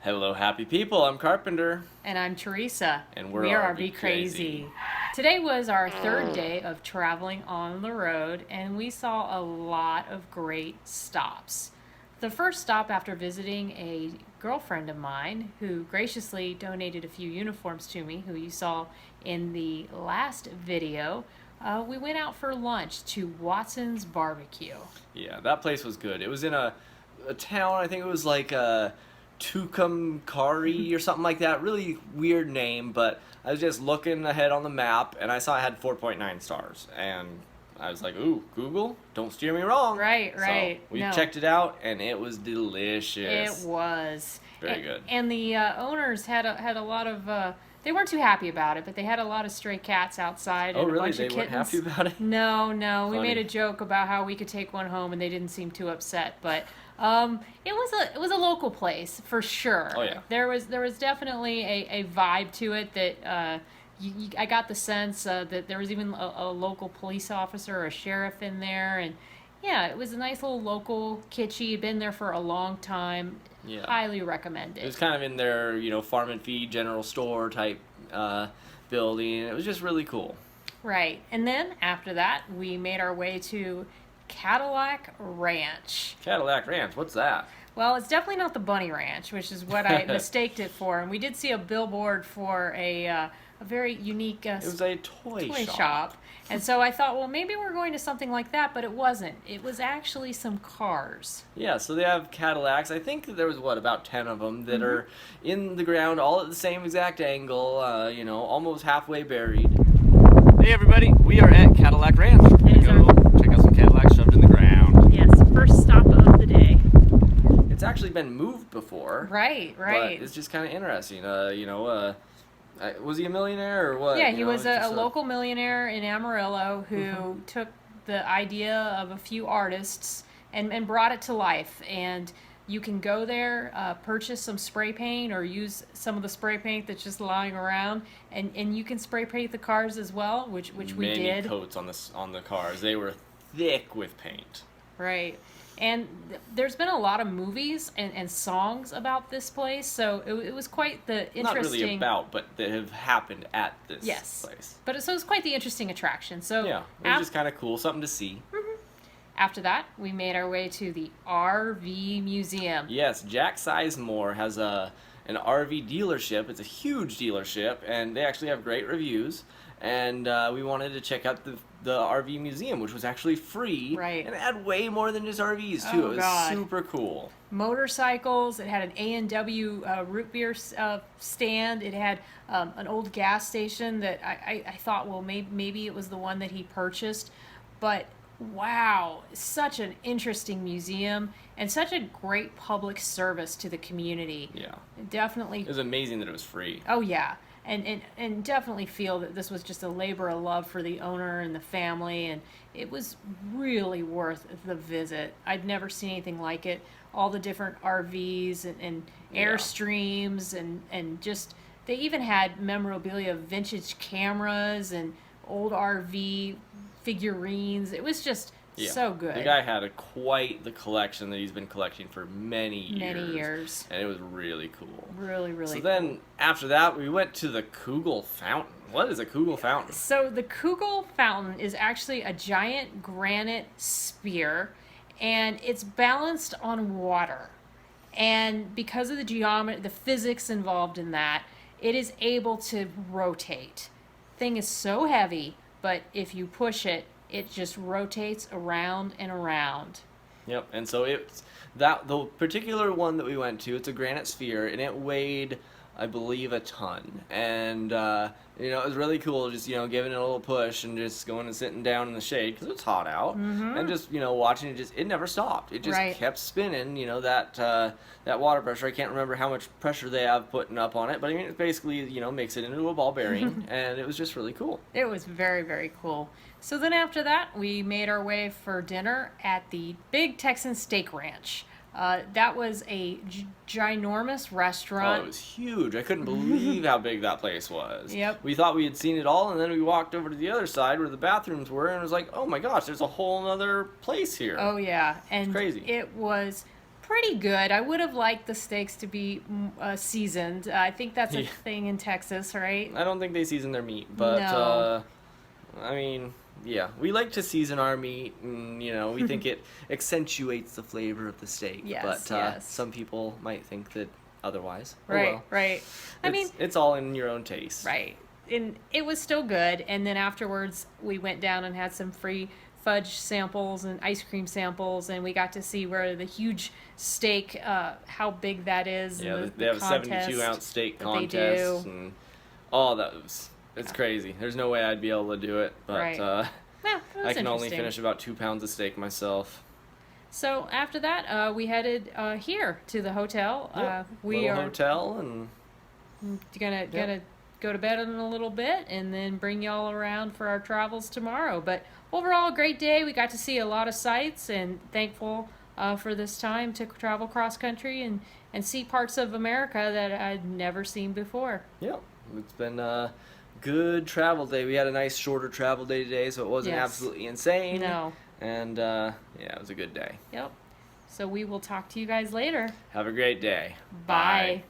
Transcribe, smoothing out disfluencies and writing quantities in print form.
Hello, happy people. I'm Carpenter. And I'm Teresa. And we're we are RV Crazy. Today was our third day of traveling on the road, and we saw a lot of great stops. The first stop after visiting a girlfriend of mine who graciously donated a few uniforms to me, who you saw in the last video, we went out for lunch to Watson's Barbecue. Yeah, that place was good. It was in a town, I think it was like Tucumcari or something like that. Really weird name, but I was just looking ahead on the map, and I saw I had 4.9 stars. And I was like, ooh, Google, don't steer me wrong. Right. So we checked it out, and it was delicious. It was. Very good. And the owners had a lot of... they weren't too happy about it, but they had a lot of stray cats outside. Oh, and really? A bunch They of weren't kittens. happy about it? No. We Funny. made a joke about how we could take one home, and they didn't seem too upset. But it was a local place for sure. Oh yeah. There was definitely a vibe to it that I got the sense that there was even a local police officer or a sheriff in there, and yeah, it was a nice little local kitschy. Had been there for a long time. Yeah. Highly recommend it. It was kind of in their, farm and feed general store type building. It was just really cool. Right. And then after that, we made our way to Cadillac Ranch. Cadillac Ranch, what's that? Well, it's definitely not the Bunny Ranch, which is what I mistaked it for. And we did see a billboard for a very unique It was a toy shop. And so I thought, well, maybe we're going to something like that, but it wasn't. It was actually some cars. Yeah, so they have Cadillacs. I think that there was, about 10 of them that are in the ground, all at the same exact angle, almost halfway buried. Hey, everybody, we are at Cadillac Ranch. We're going to go check out some Cadillacs shoved in the ground. Yes, first stop of the day. It's actually been moved before. Right. But it's just kind of interesting. Was he a millionaire or what? Yeah, he was a local millionaire in Amarillo who took the idea of a few artists and brought it to life. And you can go there, purchase some spray paint or use some of the spray paint that's just lying around, and you can spray paint the cars as well, which we did. Many coats on the cars. They were thick with paint. Right. And there's been a lot of movies and songs about this place, so it was quite the interesting... Not really about, but that have happened at this place. But so it was quite the interesting attraction. So yeah, it was just kind of cool, something to see. After that, we made our way to the RV Museum. Yes, Jack Sizemore has an RV dealership. It's a huge dealership, and they actually have great reviews. And we wanted to check out the RV museum, which was actually free. Right. And it had way more than just RVs, too. Oh, it was super cool. Motorcycles. It had an A&W root beer stand. It had an old gas station that I thought, well, maybe it was the one that he purchased. But wow, such an interesting museum and such a great public service to the community. Yeah. Definitely. It was amazing that it was free. Oh, yeah. And definitely feel that this was just a labor of love for the owner and the family, and it was really worth the visit. I'd never seen anything like it. All the different RVs and Airstreams and just, they even had memorabilia of vintage cameras and old RV figurines. It was just so good. The guy had quite the collection that he's been collecting for many years. Many years. And it was really cool. Really cool. So then, after that, we went to the Kugel Fountain. What is a Kugel Fountain? So the Kugel Fountain is actually a giant granite sphere, and it's balanced on water. And because of the geometry, the physics involved in that, it is able to rotate. Thing is so heavy, but if you push it, it just rotates around and around. Yep, and so the particular one that we went to, it's a granite sphere, and it weighed, I believe, a ton. And, it was really cool just, giving it a little push and just going and sitting down in the shade, because it's hot out, and just, watching it, it never stopped. It just kept spinning, that water pressure. I can't remember how much pressure they have putting up on it, but I mean, it basically, makes it into a ball bearing, and it was just really cool. It was very, very cool. So then after that, we made our way for dinner at the Big Texan Ranch. That was a ginormous restaurant. Oh, it was huge. I couldn't believe how big that place was. Yep. We thought we had seen it all, and then we walked over to the other side where the bathrooms were, and it was like, oh my gosh, there's a whole other place here. Oh, yeah. And it's crazy. It was pretty good. I would have liked the steaks to be seasoned. I think that's a Yeah. thing in Texas, right? I don't think they season their meat, but No. I mean, yeah, we like to season our meat, and we think it accentuates the flavor of the steak. Yes, But yes. some people might think that otherwise. Oh Right, well. right. I mean, It's all in your own taste. right. And it was still good. And then afterwards, we went down and had some free fudge samples and ice cream samples, and we got to see where the huge steak, how big that is. Yeah, and they have a contest 72-ounce steak that they contest, do. and all those. It's crazy. There's no way I'd be able to do it, but Right. Yeah, it was I can only interesting. finish about 2 pounds of steak myself. So after that, we headed here to the hotel. Yep. We Little are hotel, and gonna go to bed in a little bit and then bring y'all around for our travels tomorrow. But overall, a great day. We got to see a lot of sights, and thankful for this time to travel cross country and see parts of America that I'd never seen before. yeah, it's been a good travel day. We had a nice shorter travel day today, so it wasn't Yes. absolutely insane. No. And yeah, it was a good day. Yep. So we will talk to you guys later. Have a great day. Bye.